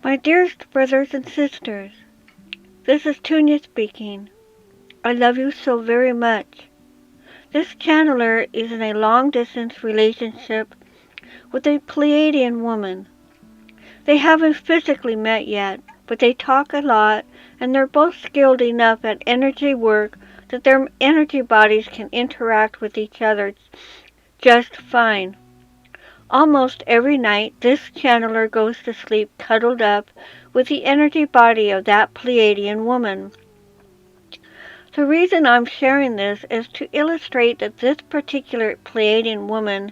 My dearest brothers and sisters, this is Tunia speaking. I love you so very much. This channeler is in a long-distance relationship with a Pleiadian woman. They haven't physically met yet, but they talk a lot, and they're both skilled enough at energy work that their energy bodies can interact with each other just fine. Almost every night, this channeler goes to sleep cuddled up with the energy body of that Pleiadian woman. The reason I'm sharing this is to illustrate that this particular Pleiadian woman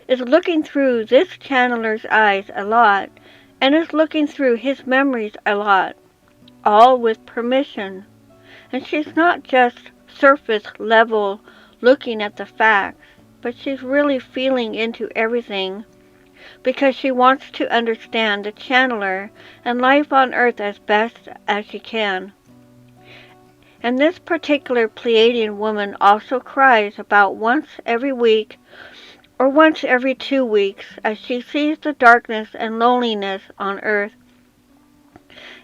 is looking through this channeler's eyes a lot, and is looking through his memories a lot, all with permission. And she's not just surface level looking at the facts, but she's really feeling into everything because she wants to understand the channeler and life on Earth as best as she can. And this particular Pleiadian woman also cries about once every week or once every 2 weeks as she sees the darkness and loneliness on Earth,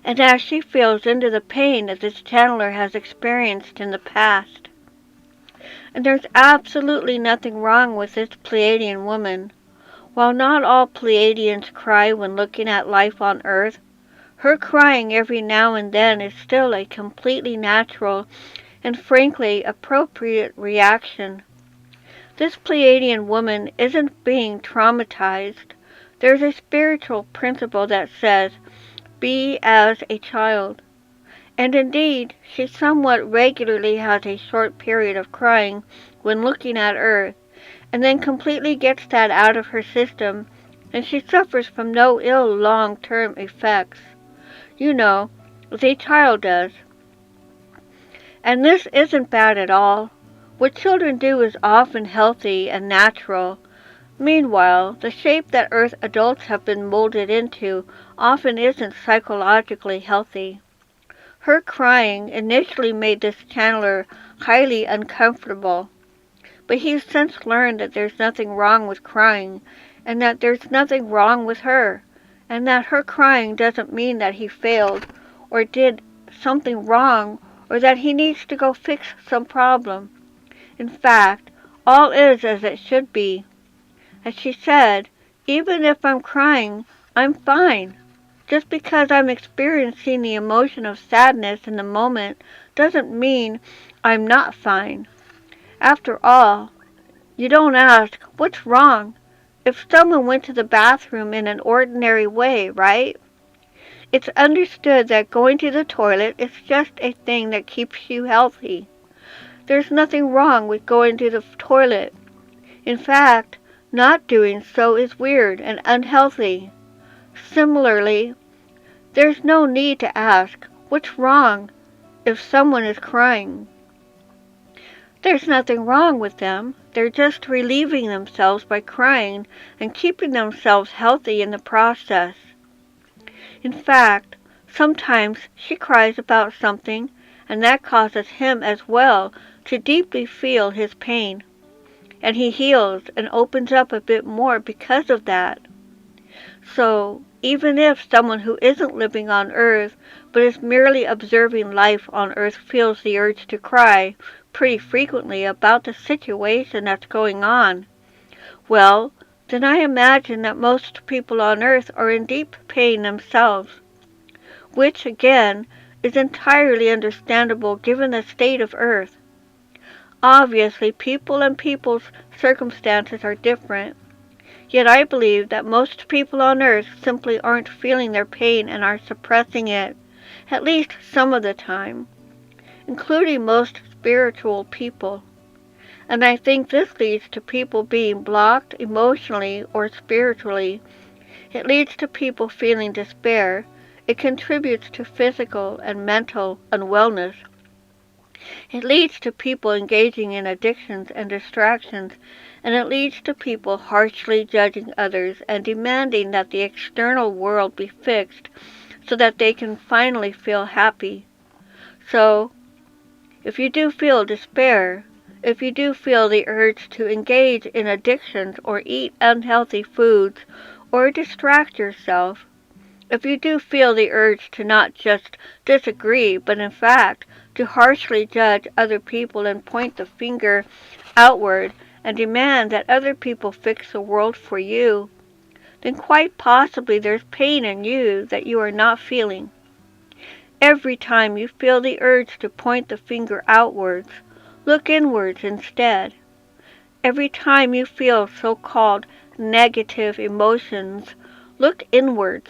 and as she feels into the pain that this channeler has experienced in the past. And there's absolutely nothing wrong with this Pleiadian woman. While not all Pleiadians cry when looking at life on Earth, her crying every now and then is still a completely natural and frankly appropriate reaction. This Pleiadian woman isn't being traumatized. There's a spiritual principle that says, be as a child. And indeed, she somewhat regularly has a short period of crying when looking at Earth, and then completely gets that out of her system, and she suffers from no ill long-term effects. You know, as a child does. And this isn't bad at all. What children do is often healthy and natural. Meanwhile, the shape that Earth adults have been molded into often isn't psychologically healthy. Her crying initially made this channeler highly uncomfortable, but he's since learned that there's nothing wrong with crying, and that there's nothing wrong with her, and that her crying doesn't mean that he failed, or did something wrong, or that he needs to go fix some problem. In fact, all is as it should be. As she said, even if I'm crying, I'm fine. Just because I'm experiencing the emotion of sadness in the moment doesn't mean I'm not fine. After all, you don't ask, what's wrong, if someone went to the bathroom in an ordinary way, right? It's understood that going to the toilet is just a thing that keeps you healthy. There's nothing wrong with going to the toilet. In fact, not doing so is weird and unhealthy. Similarly, there's no need to ask, what's wrong, if someone is crying. There's nothing wrong with them. They're just relieving themselves by crying and keeping themselves healthy in the process. In fact, sometimes she cries about something, and that causes him as well to deeply feel his pain. And he heals and opens up a bit more because of that. So, even if someone who isn't living on Earth, but is merely observing life on Earth feels the urge to cry pretty frequently about the situation that's going on, well, then I imagine that most people on Earth are in deep pain themselves, which, again, is entirely understandable given the state of Earth. Obviously, people and people's circumstances are different, yet I believe that most people on Earth simply aren't feeling their pain and are suppressing it, at least some of the time, including most spiritual people. And I think this leads to people being blocked emotionally or spiritually. It leads to people feeling despair. It contributes to physical and mental unwellness. It leads to people engaging in addictions and distractions, and it leads to people harshly judging others and demanding that the external world be fixed so that they can finally feel happy. So, if you do feel despair, if you do feel the urge to engage in addictions or eat unhealthy foods or distract yourself, If you do feel the urge to not just disagree, but in fact to harshly judge other people and point the finger outward and demand that other people fix the world for you, then quite possibly there's pain in you that you are not feeling. Every time you feel the urge to point the finger outwards, look inwards instead. Every time you feel so-called negative emotions, look inwards.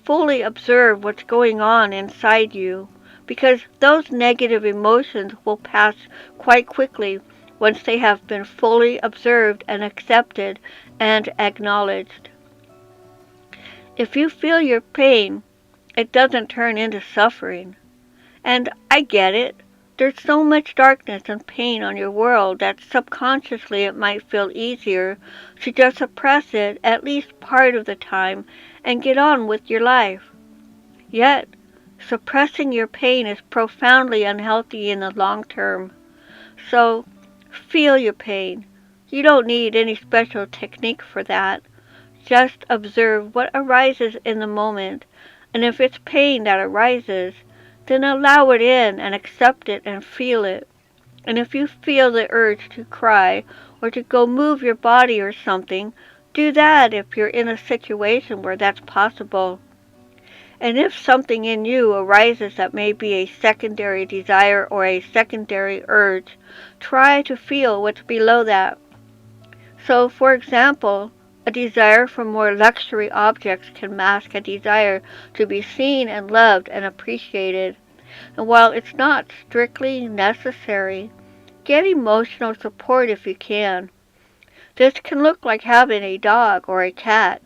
Fully observe what's going on inside you, because those negative emotions will pass quite quickly once they have been fully observed and accepted and acknowledged. If you feel your pain, it doesn't turn into suffering. And I get it. There's so much darkness and pain on your world that subconsciously it might feel easier to just suppress it at least part of the time and get on with your life. Yet, suppressing your pain is profoundly unhealthy in the long term. So, feel your pain. You don't need any special technique for that. Just observe what arises in the moment, and if it's pain that arises, then allow it in and accept it and feel it. And if you feel the urge to cry or to go move your body or something, do that if you're in a situation where that's possible. And if something in you arises that may be a secondary desire or a secondary urge, try to feel what's below that. So, for example, a desire for more luxury objects can mask a desire to be seen and loved and appreciated. And while it's not strictly necessary, get emotional support if you can. This can look like having a dog or a cat.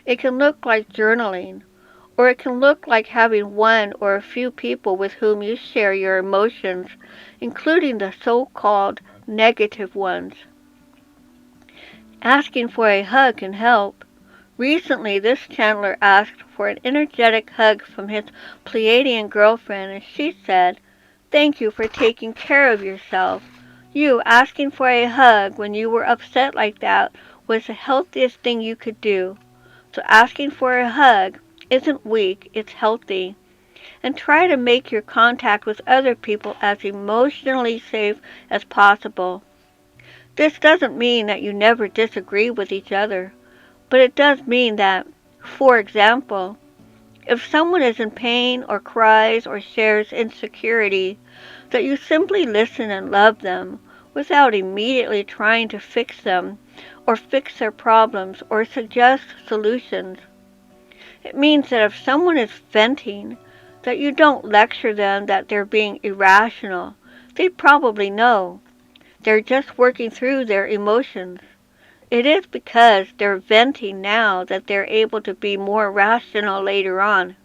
It can look like journaling. Or it can look like having one or a few people with whom you share your emotions, including the so-called negative ones. Asking for a hug can help. Recently, this channeler asked for an energetic hug from his Pleiadian girlfriend, and she said, "Thank you for taking care of yourself. You asking for a hug when you were upset like that was the healthiest thing you could do. So asking for a hug isn't weak, it's healthy. And try to make your contact with other people as emotionally safe as possible. This doesn't mean that you never disagree with each other, but it does mean that, for example, if someone is in pain or cries or shares insecurity, that you simply listen and love them without immediately trying to fix them or fix their problems or suggest solutions. It means that if someone is venting, that you don't lecture them that they're being irrational. They probably know. They're just working through their emotions. It is because they're venting now that they're able to be more rational later on.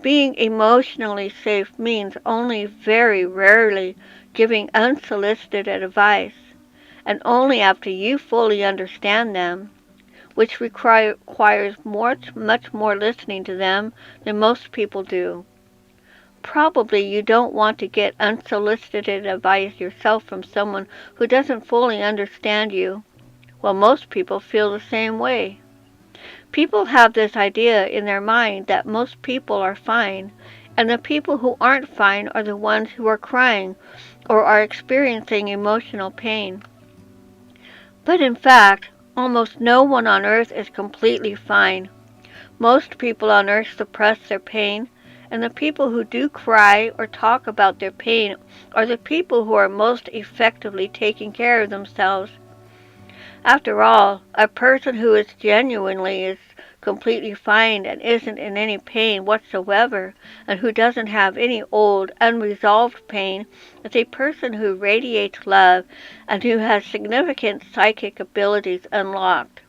Being emotionally safe means only very rarely giving unsolicited advice, and only after you fully understand them, which requires much more listening to them than most people do. Probably you don't want to get unsolicited advice yourself from someone who doesn't fully understand you. Well, most people feel the same way. People have this idea in their mind that most people are fine, and the people who aren't fine are the ones who are crying or are experiencing emotional pain. But in fact, almost no one on earth is completely fine. Most people on earth suppress their pain, and the people who do cry or talk about their pain are the people who are most effectively taking care of themselves. After all, a person who is completely fine and isn't in any pain whatsoever, and who doesn't have any old, unresolved pain, is a person who radiates love and who has significant psychic abilities unlocked.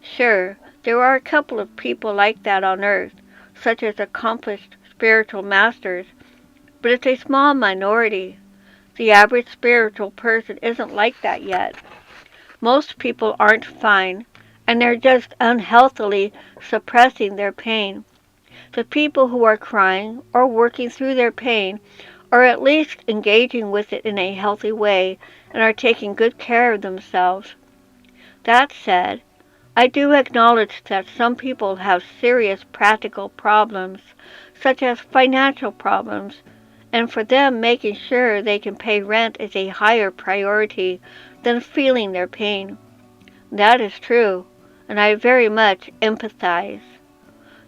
Sure, there are a couple of people like that on earth, such as accomplished spiritual masters, but it's a small minority. The average spiritual person isn't like that yet. Most people aren't fine, and they're just unhealthily suppressing their pain. The people who are crying or working through their pain are at least engaging with it in a healthy way and are taking good care of themselves. That said, I do acknowledge that some people have serious practical problems, such as financial problems, and for them making sure they can pay rent is a higher priority than feeling their pain. That is true, and I very much empathize.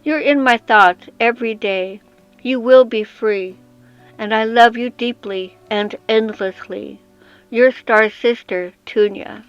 You're in my thoughts every day. You will be free, and I love you deeply and endlessly. Your star sister, Tunia.